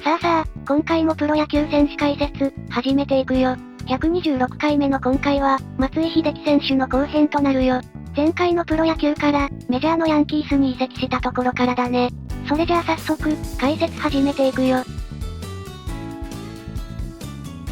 さあ、今回もプロ野球選手解説、始めていくよ。126回目の今回は、松井秀喜選手の後編となるよ。前回のプロ野球から、メジャーのヤンキースに移籍したところからだね。それじゃあ早速、解説始めていくよ。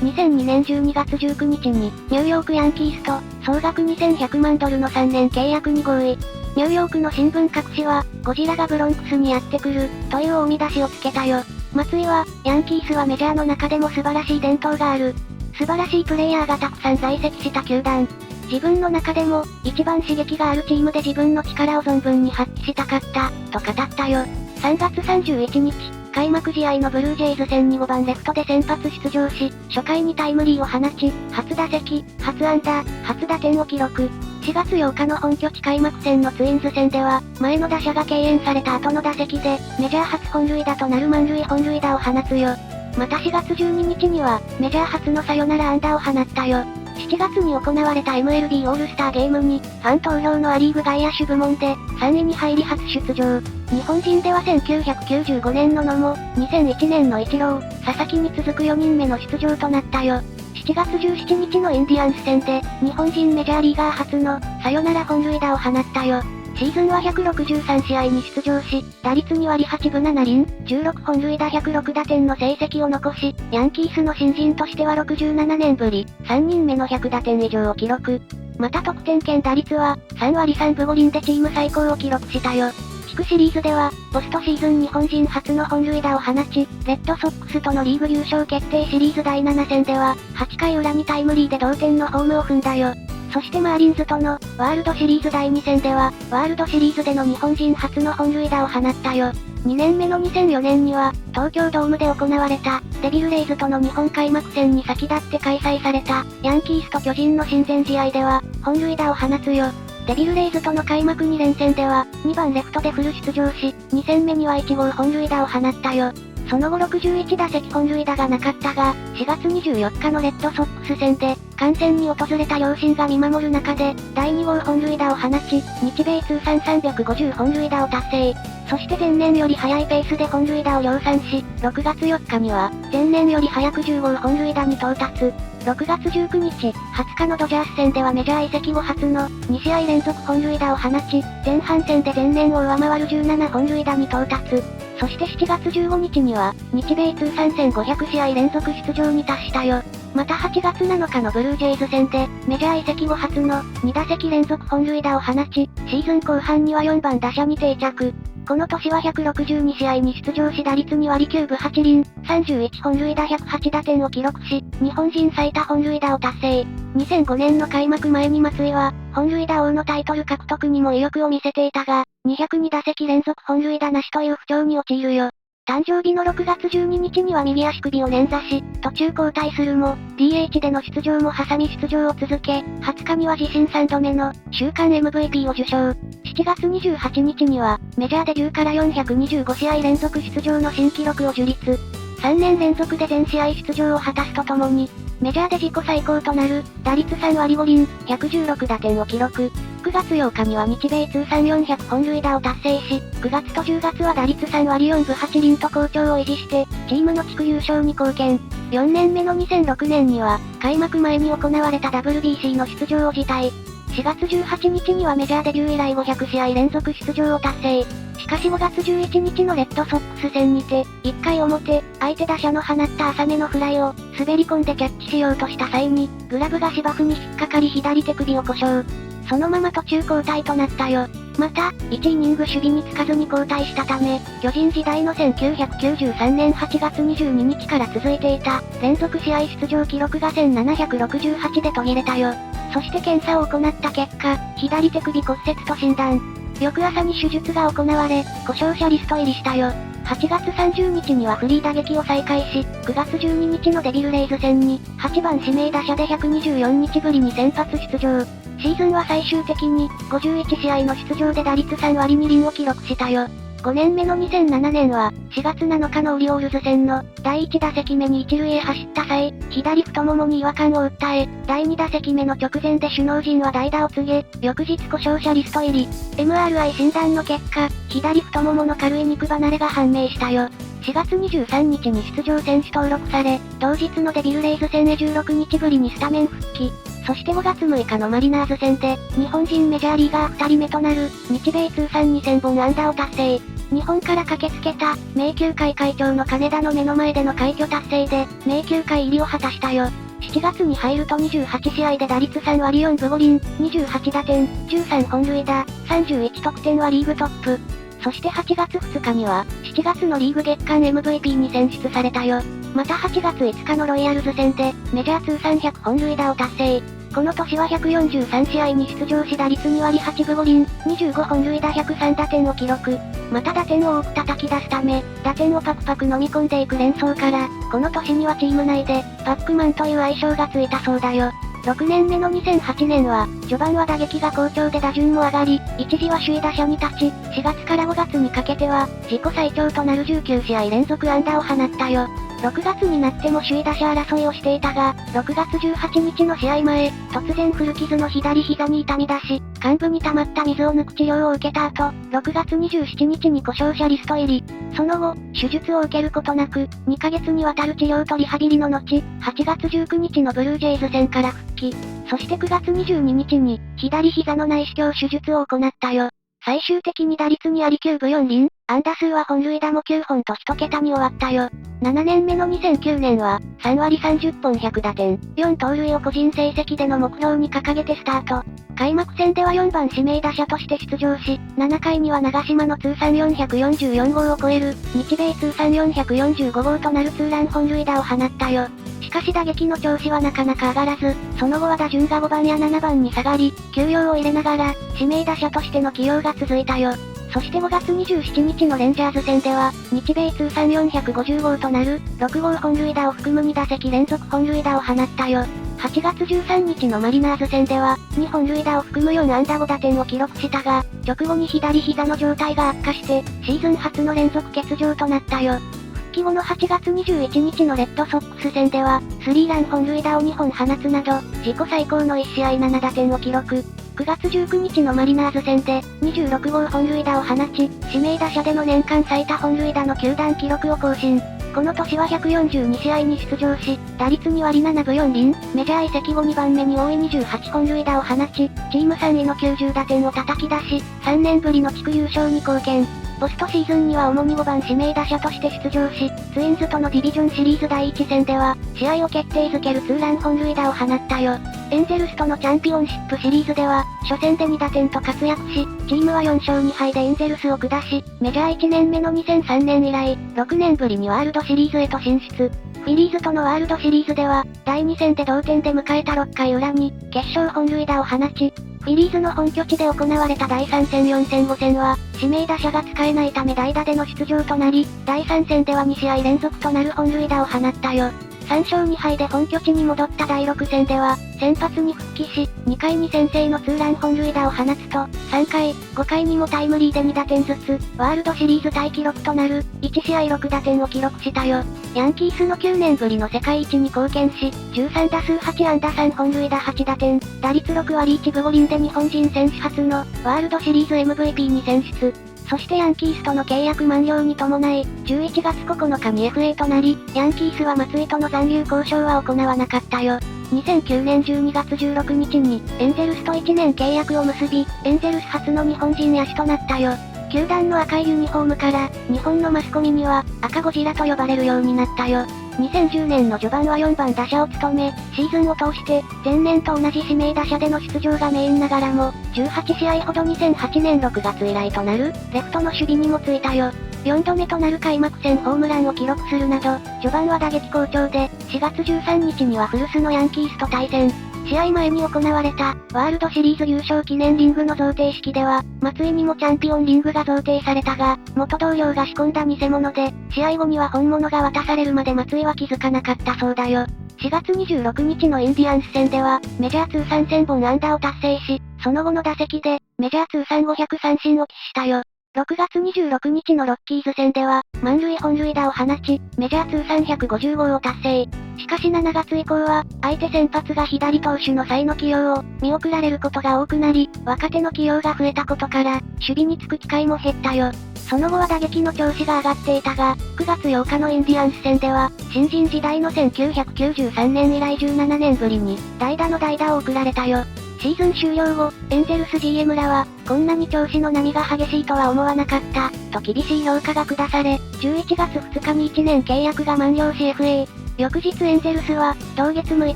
2002年12月19日に、ニューヨークヤンキースと、総額2100万ドルの3年契約に合意。ニューヨークの新聞各紙は、ゴジラがブロンクスにやってくる、という大見出しをつけたよ。松井は、ヤンキースはメジャーの中でも素晴らしい伝統がある。素晴らしいプレイヤーがたくさん在籍した球団。自分の中でも、一番刺激があるチームで自分の力を存分に発揮したかった、と語ったよ。3月31日、開幕試合のブルージェイズ戦に5番レフトで先発出場し、初回にタイムリーを放ち、初打席、初安打、初打点を記録。4月8日の本拠地開幕戦のツインズ戦では、前の打者が敬遠された後の打席で、メジャー初本塁打となる満塁本塁打を放つよ。また4月12日には、メジャー初のサヨナラ安打を放ったよ。7月に行われた MLB オールスターゲームに、ファン投票のアリーグ外野手部門で、3位に入り初出場。日本人では1995年の野茂、2001年のイチロー、佐々木に続く4人目の出場となったよ。7月17日のインディアンス戦で、日本人メジャーリーガー初の、サヨナラ本塁打を放ったよ。シーズンは163試合に出場し、打率2割8分7厘、16本塁打106打点の成績を残し、ヤンキースの新人としては67年ぶり、3人目の100打点以上を記録。また得点圏打率は、3割3分5厘でチーム最高を記録したよ。地区シリーズでは、ポストシーズン日本人初の本塁打を放ち、レッドソックスとのリーグ優勝決定シリーズ第7戦では、8回裏にタイムリーで同点のホームを踏んだよ。そしてマーリンズとの、ワールドシリーズ第2戦では、ワールドシリーズでの日本人初の本塁打を放ったよ。2年目の2004年には、東京ドームで行われた、デビルレイズとの日本開幕戦に先立って開催された、ヤンキースと巨人の親善試合では、本塁打を放つよ。デビルレイズとの開幕2連戦では、2番レフトでフル出場し、2戦目には1号本塁打を放ったよ。その後61打席本塁打がなかったが、4月24日のレッドソックス戦で、観戦に訪れた両親が見守る中で、第2号本塁打を放ち、日米通算350本塁打を達成。そして前年より早いペースで本塁打を量産し、6月4日には、前年より早く10号本塁打に到達。6月19日、20日のドジャース戦ではメジャー移籍後初の2試合連続本塁打を放ち、前半戦で前年を上回る17本塁打に到達。そして7月15日には、日米通算1500試合連続出場に達したよ。また8月7日のブルージェイズ戦で、メジャー移籍後初の2打席連続本塁打を放ち、シーズン後半には4番打者に定着。この年は162試合に出場し打率2割9分8厘、31本塁打108打点を記録し、日本人最多本塁打を達成。2005年の開幕前に松井は、本塁打王のタイトル獲得にも意欲を見せていたが、202打席連続本塁打なしという不調に陥るよ。誕生日の6月12日には右足首を捻挫し、途中交代するも、DH での出場も挟み出場を続け、20日には自身3度目の週間 MVP を受賞。7月28日には、メジャーデビューから425試合連続出場の新記録を樹立。3年連続で全試合出場を果たすとともに、メジャーで自己最高となる、打率3割5厘、116打点を記録。9月8日には日米通算400本塁打を達成し、9月と10月は打率3割4分8厘と好調を維持して、チームの地区優勝に貢献。4年目の2006年には、開幕前に行われた WBC の出場を辞退。4月18日にはメジャーデビュー以来500試合連続出場を達成。しかし5月11日のレッドソックス戦にて、1回表、相手打者の放った浅めのフライを、滑り込んでキャッチしようとした際に、グラブが芝生に引っかかり左手首を故障。そのまま途中交代となったよ。また、1イニング守備につかずに交代したため、巨人時代の1993年8月22日から続いていた、連続試合出場記録が1768で途切れたよ。そして検査を行った結果、左手首骨折と診断。翌朝に手術が行われ、故障者リスト入りしたよ。8月30日にはフリー打撃を再開し、9月12日のデビルレイズ戦に、8番指名打者で124日ぶりに先発出場。シーズンは最終的に、51試合の出場で打率3割2厘を記録したよ。5年目の2007年は、4月7日のオリオールズ戦の第1打席目に一塁へ走った際、左太ももに違和感を訴え、第2打席目の直前で首脳陣は代打を告げ、翌日故障者リスト入り。MRI 診断の結果、左太ももの軽い肉離れが判明したよ。4 4月23日に出場選手登録され、同日のデビルレイズ戦へ16日ぶりにスタメン復帰。そして5月6日のマリナーズ戦で、日本人メジャーリーガー2人目となる、日米通算2000本安打を達成。日本から駆けつけた、名球会会長の金田の目の前での快挙達成で、名球会入りを果たしたよ。7月に入ると28試合で打率3割4分5厘、28打点、13本塁打、31得点はリーグトップ。そして8月2日には、7月のリーグ月間 MVP に選出されたよ。また8月5日のロイヤルズ戦で、メジャー通算100本塁打を達成。この年は143試合に出場し打率2割8分5厘、25本塁打103打点を記録。また打点を多く叩き出すため、打点をパクパク飲み込んでいく連想から、この年にはチーム内で、パックマンという愛称がついたそうだよ。6年目の2008年は、序盤は打撃が好調で打順も上がり、一時は首位打者に立ち、4月から5月にかけては、自己最長となる19試合連続安打を放ったよ。6月になっても首位打者争いをしていたが、6月18日の試合前、突然古傷の左膝に痛み出し、患部に溜まった水を抜く治療を受けた後、6月27日に故障者リスト入り。その後、手術を受けることなく、2ヶ月にわたる治療とリハビリの後、8月19日のブルージェイズ戦から復帰。そして9月22日に、左膝の内視鏡手術を行ったよ。最終的に打率2割9分4厘、安打数は本塁打も9本と1桁に終わったよ。7年目の2009年は、3割30本100打点、4盗塁を個人成績での目標に掲げてスタート。開幕戦では4番指名打者として出場し、7回には長島の通算444号を超える、日米通算445号となるツーラン本塁打を放ったよ。しかし打撃の調子はなかなか上がらず、その後は打順が5番や7番に下がり、休養を入れながら、指名打者としての起用が続いたよ。そして5月27日のレンジャーズ戦では、日米通算450号となる、6号本塁打を含む2打席連続本塁打を放ったよ。8月13日のマリナーズ戦では、2本塁打を含む4安打5打点を記録したが、直後に左膝の状態が悪化して、シーズン初の連続欠場となったよ。復帰後の8月21日のレッドソックス戦では、スリーラン本塁打を2本放つなど、自己最高の1試合7打点を記録。9月19日のマリナーズ戦で、26号本塁打を放ち、指名打者での年間最多本塁打の球団記録を更新。この年は142試合に出場し、打率2割7分4厘、メジャー移籍後2番目に多い28本塁打を放ち、チーム3位の90打点を叩き出し、3年ぶりの地区優勝に貢献。ポストシーズンには主に5番指名打者として出場し、ツインズとのディビジョンシリーズ第1戦では、試合を決定づけるツーラン本塁打を放ったよ。エンゼルスとのチャンピオンシップシリーズでは、初戦で2打点と活躍し、チームは4勝2敗でエンゼルスを下し、メジャー1年目の2003年以来、6年ぶりにワールドシリーズへと進出。フィリーズとのワールドシリーズでは、第2戦で同点で迎えた6回裏に、決勝本塁打を放ち、フィリーズの本拠地で行われた第3戦4戦5戦は、指名打者が使えないため代打での出場となり、第3戦では2試合連続となる本塁打を放ったよ。3勝2敗で本拠地に戻った第6戦では、先発に復帰し、2回に先制のツーラン本塁打を放つと、3回、5回にもタイムリーで2打点ずつ、ワールドシリーズタイ記録となる、1試合6打点を記録したよ。ヤンキースの9年ぶりの世界一に貢献し、13打数8安打3本塁打8打点、打率6割1分5厘で日本人選手初の、ワールドシリーズ MVP に選出。そしてヤンキースとの契約満了に伴い、11月9日に FA となり、ヤンキースは松井との残留交渉は行わなかったよ。2009年12月16日に、エンゼルスと1年契約を結び、エンゼルス初の日本人野手となったよ。球団の赤いユニフォームから、日本のマスコミには、赤ゴジラと呼ばれるようになったよ。2010年の序盤は4番打者を務め、シーズンを通して、前年と同じ指名打者での出場がメインながらも、18試合ほど2008年6月以来となる、レフトの守備にもついたよ。4度目となる開幕戦ホームランを記録するなど、序盤は打撃好調で、4月13日には古巣のヤンキースと対戦。試合前に行われた、ワールドシリーズ優勝記念リングの贈呈式では、松井にもチャンピオンリングが贈呈されたが、元同僚が仕込んだ偽物で、試合後には本物が渡されるまで松井は気づかなかったそうだよ。4月26日のインディアンス戦では、メジャー通算1000本安打を達成し、その後の打席で、メジャー通算500三振を喫したよ。6月26日のロッキーズ戦では、満塁本塁打を放ち、メジャー通算150号を達成。しかし7月以降は、相手先発が左投手の際の起用を見送られることが多くなり、若手の起用が増えたことから、守備につく機会も減ったよ。その後は打撃の調子が上がっていたが、9月8日のインディアンス戦では、新人時代の1993年以来17年ぶりに、代打の代打を送られたよ。シーズン終了後、エンゼルス GM らは、こんなに調子の波が激しいとは思わなかった、と厳しい評価が下され、11月2日に1年契約が満了し FA。翌日エンゼルスは、同月6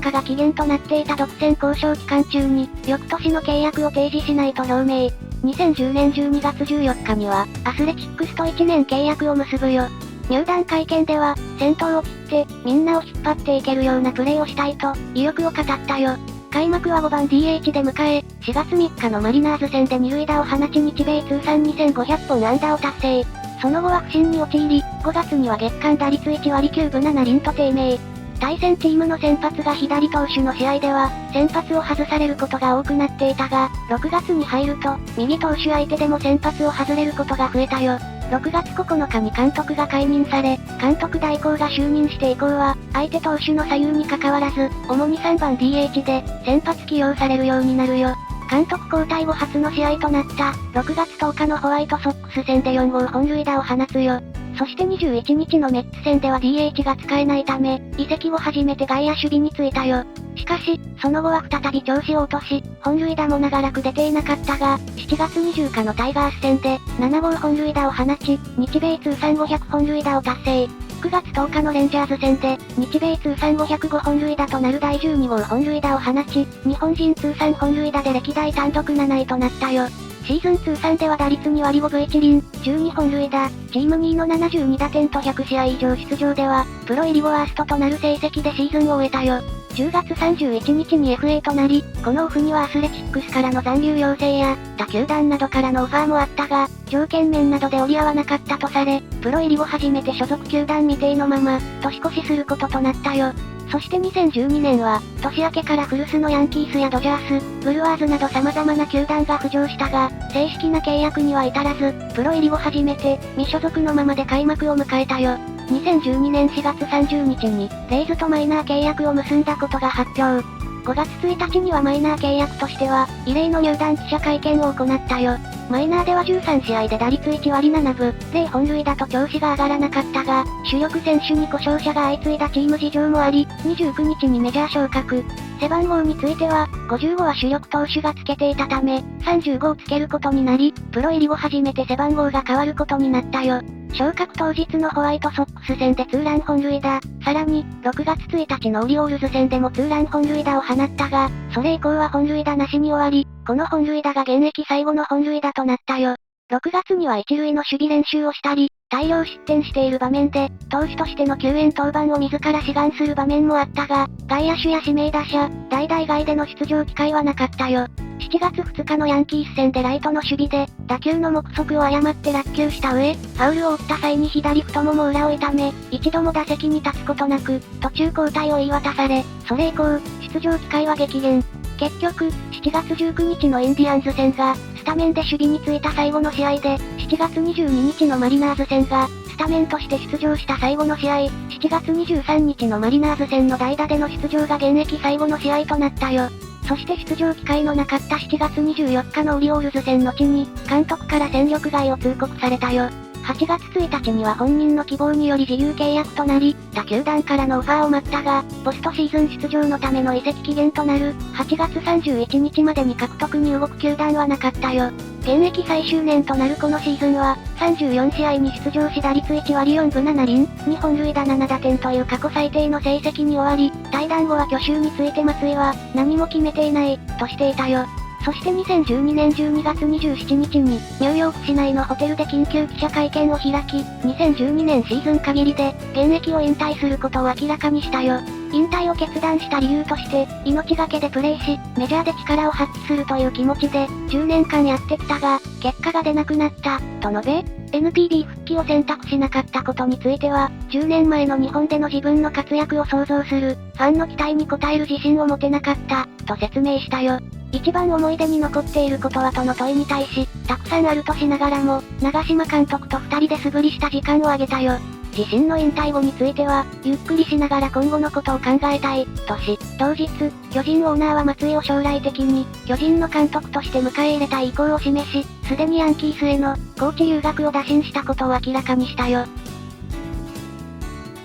日が期限となっていた独占交渉期間中に、翌年の契約を提示しないと表明。2010年12月14日には、アスレチックスと1年契約を結ぶよ。入団会見では、先頭を切って、みんなを引っ張っていけるようなプレーをしたいと、意欲を語ったよ。開幕は5番 DH で迎え、4月3日のマリナーズ戦で二塁打を放ち日米通算2500本安打を達成。その後は不振に陥り、5月には月間打率1割9分7厘と低迷。対戦チームの先発が左投手の試合では、先発を外されることが多くなっていたが、6月に入ると、右投手相手でも先発を外れることが増えたよ。6月9日に監督が解任され、監督代行が就任して以降は、相手投手の左右に関わらず、主に3番 DH で、先発起用されるようになるよ。監督交代後初の試合となった、6月10日のホワイトソックス戦で4号本塁打を放つよ。そして21日のメッツ戦では DH が使えないため、移籍後初めて外野守備についたよ。しかし、その後は再び調子を落とし、本塁打も長らく出ていなかったが、7月20日のタイガース戦で、7号本塁打を放ち、日米通算500本塁打を達成。9月10日のレンジャーズ戦で、日米通算505本塁打となる第12号本塁打を放ち、日本人通算本塁打で歴代単独7位となったよ。シーズン通算では打率2割5分1厘、12本塁打、チーム2位の72打点と100試合以上出場では、プロ入り後ワーストとなる成績でシーズンを終えたよ。10月31日に FA となり、このオフにはアスレチックスからの残留要請や、他球団などからのオファーもあったが、条件面などで折り合わなかったとされ、プロ入り後初めて所属球団未定のまま、年越しすることとなったよ。そして2012年は、年明けから古巣のヤンキースやドジャース、ブルワーズなど様々な球団が浮上したが、正式な契約には至らず、プロ入り後初めて、未所属のままで開幕を迎えたよ。2012年4月30日に、レイズとマイナー契約を結んだことが発表。5月1日にはマイナー契約としては、異例の入団記者会見を行ったよ。マイナーでは13試合で打率1割7分、0本塁打と調子が上がらなかったが、主力選手に故障者が相次いだチーム事情もあり、29日にメジャー昇格。背番号については、55は主力投手がつけていたため、35をつけることになり、プロ入り後初めて背番号が変わることになったよ。昇格当日のホワイトソックス戦でツーラン本塁打、さらに、6月1日のオリオールズ戦でもツーラン本塁打を放ったが、それ以降は本塁打なしに終わり、この本塁打が現役最後の本塁打となったよ。6月には一塁の守備練習をしたり、大量失点している場面で、投手としての救援登板を自ら志願する場面もあったが、外野手や指名打者、代打以外での出場機会はなかったよ。7月2日のヤンキース戦でライトの守備で、打球の目測を誤って落球した上、ファウルを打った際に左太もも裏を痛め、一度も打席に立つことなく、途中交代を言い渡され、それ以降、出場機会は激減。結局、7月19日のインディアンズ戦が、スタメンで守備についた最後の試合で、7月22日のマリナーズ戦が、スタメンとして出場した最後の試合、7月23日のマリナーズ戦の代打での出場が現役最後の試合となったよ。そして出場機会のなかった7月24日のオリオールズ戦の地に、監督から戦力外を通告されたよ。8月1日には本人の希望により自由契約となり、他球団からのオファーを待ったが、ポストシーズン出場のための移籍期限となる、8月31日までに獲得に動く球団はなかったよ。現役最終年となるこのシーズンは、34試合に出場し打率1割4分7厘、2本塁打7打点という過去最低の成績に終わり、退団後は去就について松井は、何も決めていない、としていたよ。そして2012年12月27日に、ニューヨーク市内のホテルで緊急記者会見を開き、2012年シーズン限りで、現役を引退することを明らかにしたよ。引退を決断した理由として、命がけでプレーし、メジャーで力を発揮するという気持ちで、10年間やってきたが、結果が出なくなった、と述べ、NPB 復帰を選択しなかったことについては、10年前の日本での自分の活躍を想像する、ファンの期待に応える自信を持てなかった、と説明したよ。一番思い出に残っていることはとの問いに対し、たくさんあるとしながらも、長嶋監督と二人で素振りした時間をあげたよ。自身の引退後については、ゆっくりしながら今後のことを考えたい、とし、同日、巨人オーナーは松井を将来的に、巨人の監督として迎え入れたい意向を示し、すでにヤンキースへの、コーチ留学を打診したことを明らかにしたよ。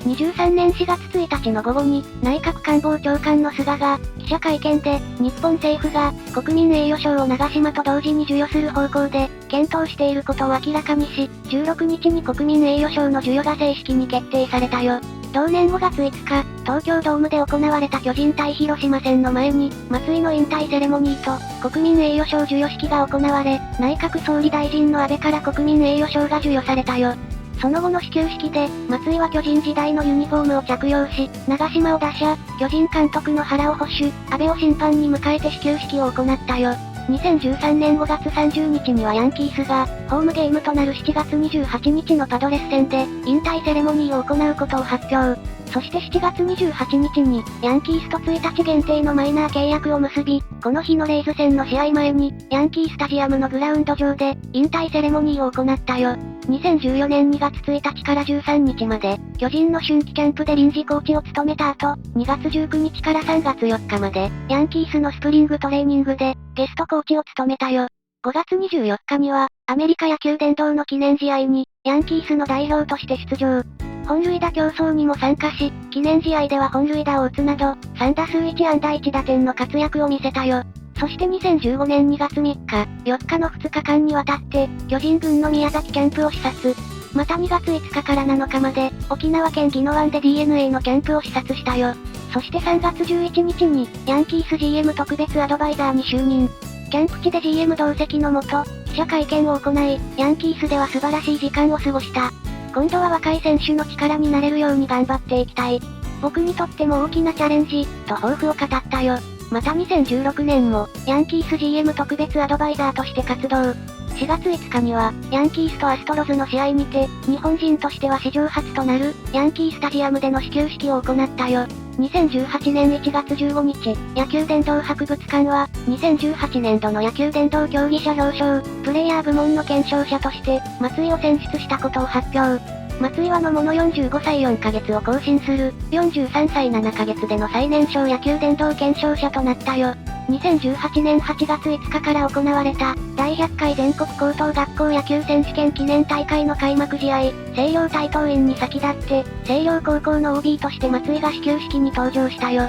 23年4月1日の午後に、内閣官房長官の菅が、記者会見で、日本政府が、国民栄誉賞を長嶋と同時に授与する方向で、検討していることを明らかにし、16日に国民栄誉賞の授与が正式に決定されたよ。同年5月5日、東京ドームで行われた巨人対広島戦の前に、松井の引退セレモニーと、国民栄誉賞授与式が行われ、内閣総理大臣の安倍から国民栄誉賞が授与されたよ。その後の始球式で、松井は巨人時代のユニフォームを着用し、長嶋を打者、巨人監督の原を捕手、安倍を審判に迎えて始球式を行ったよ。2013年5月30日にはヤンキースが、ホームゲームとなる7月28日のパドレス戦で、引退セレモニーを行うことを発表。そして7月28日に、ヤンキースと1日限定のマイナー契約を結び、この日のレイズ戦の試合前に、ヤンキースタジアムのグラウンド上で、引退セレモニーを行ったよ。2014年2月1日から13日まで、巨人の春季キャンプで臨時コーチを務めた後、2月19日から3月4日まで、ヤンキースのスプリングトレーニングで、ゲストコーチを務めたよ。5月24日には、アメリカ野球殿堂の記念試合に、ヤンキースの代表として出場。本塁打競争にも参加し、記念試合では本塁打を打つなど、3打数1安打1打点の活躍を見せたよ。そして2015年2月3日、4日の2日間にわたって、巨人軍の宮崎キャンプを視察。また2月5日から7日まで、沖縄県宜野湾で DNA のキャンプを視察したよ。そして3月11日に、ヤンキース GM 特別アドバイザーに就任。キャンプ地で GM 同席のもと、記者会見を行い、ヤンキースでは素晴らしい時間を過ごした。今度は若い選手の力になれるように頑張っていきたい。僕にとっても大きなチャレンジ、と抱負を語ったよ。また2016年も、ヤンキース GM 特別アドバイザーとして活動。4月5日には、ヤンキースとアストロズの試合にて、日本人としては史上初となる、ヤンキースタジアムでの始球式を行ったよ。2018年1月15日、野球殿堂博物館は、2018年度の野球殿堂競技者表彰、プレイヤー部門の検証者として、松井を選出したことを発表。松井はのもの45歳4ヶ月を更新する、43歳7ヶ月での最年少野球殿堂検証者となったよ。2018年8月5日から行われた、第100回全国高等学校野球選手権記念大会の開幕試合、星稜対桐蔭に先立って、星稜高校の OB として松井が始球式に登場したよ。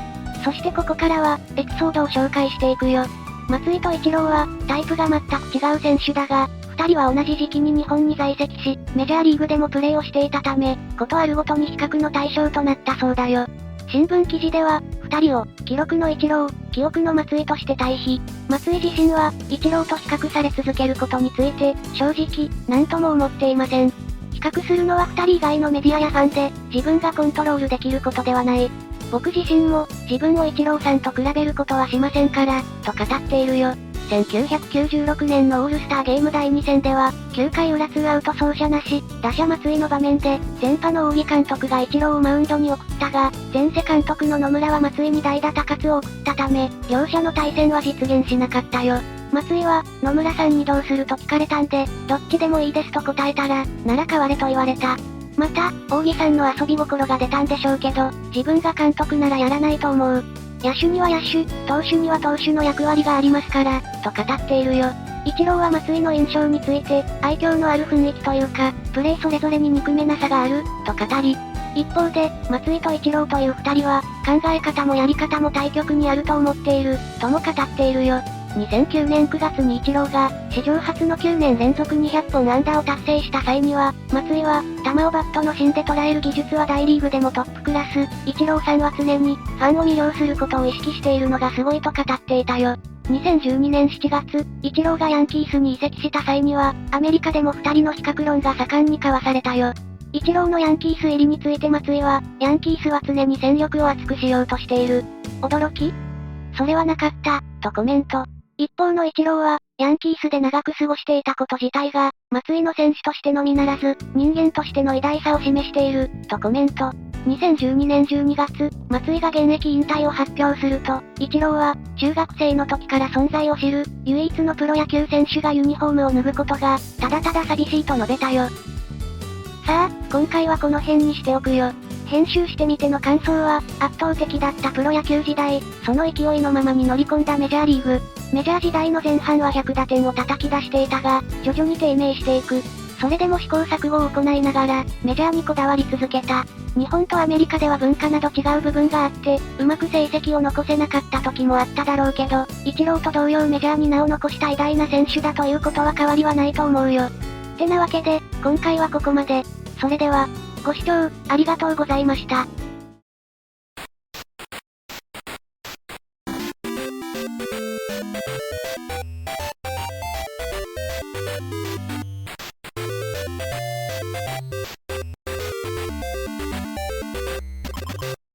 そしてここからは、エピソードを紹介していくよ。松井とイチローは、タイプが全く違う選手だが、二人は同じ時期に日本に在籍し、メジャーリーグでもプレーをしていたため、ことあるごとに比較の対象となったそうだよ。新聞記事では、二人を、記録のイチロー、記憶の松井として対比。松井自身は、イチローと比較され続けることについて、正直、何とも思っていません。比較するのは二人以外のメディアやファンで、自分がコントロールできることではない。僕自身も、自分をイチローさんと比べることはしませんから、と語っているよ。1996年のオールスターゲーム第2戦では、9回裏2アウト走者なし、打者松井の場面で、前波の扇監督がイチローをマウンドに送ったが、前世監督の野村は松井に代打高津を送ったため、両者の対戦は実現しなかったよ。松井は、野村さんにどうすると聞かれたんで、どっちでもいいですと答えたら、なら変われと言われた。また、扇さんの遊び心が出たんでしょうけど、自分が監督ならやらないと思う。野手には野手、投手には投手の役割がありますから、と語っているよ。イチローは松井の印象について、愛嬌のある雰囲気というか、プレーそれぞれに憎めなさがある、と語り、一方で、松井とイチローという二人は、考え方もやり方も対極にあると思っている、とも語っているよ。2009年9月にイチローが、史上初の9年連続200本安打を達成した際には、松井は、球をバットの芯で捉える技術は大リーグでもトップクラス、イチローさんは常に、ファンを魅了することを意識しているのがすごいと語っていたよ。2012年7月、イチローがヤンキースに移籍した際には、アメリカでも二人の比較論が盛んに交わされたよ。イチローのヤンキース入りについて松井は、ヤンキースは常に戦力を厚くしようとしている。驚き？それはなかった、とコメント。一方のイチローは、ヤンキースで長く過ごしていたこと自体が、松井の選手としてのみならず、人間としての偉大さを示している、とコメント。2012年12月、松井が現役引退を発表すると、イチローは、中学生の時から存在を知る、唯一のプロ野球選手がユニフォームを脱ぐことが、ただただ寂しいと述べたよ。さあ、今回はこの辺にしておくよ。編集してみての感想は、圧倒的だったプロ野球時代、その勢いのままに乗り込んだメジャーリーグ。メジャー時代の前半は100打点を叩き出していたが、徐々に低迷していく。それでも試行錯誤を行いながら、メジャーにこだわり続けた。日本とアメリカでは文化など違う部分があって、うまく成績を残せなかった時もあっただろうけど、イチローと同様メジャーに名を残した偉大な選手だということは変わりはないと思うよ。てなわけで、今回はここまで。それでは、ご視聴、ありがとうございました。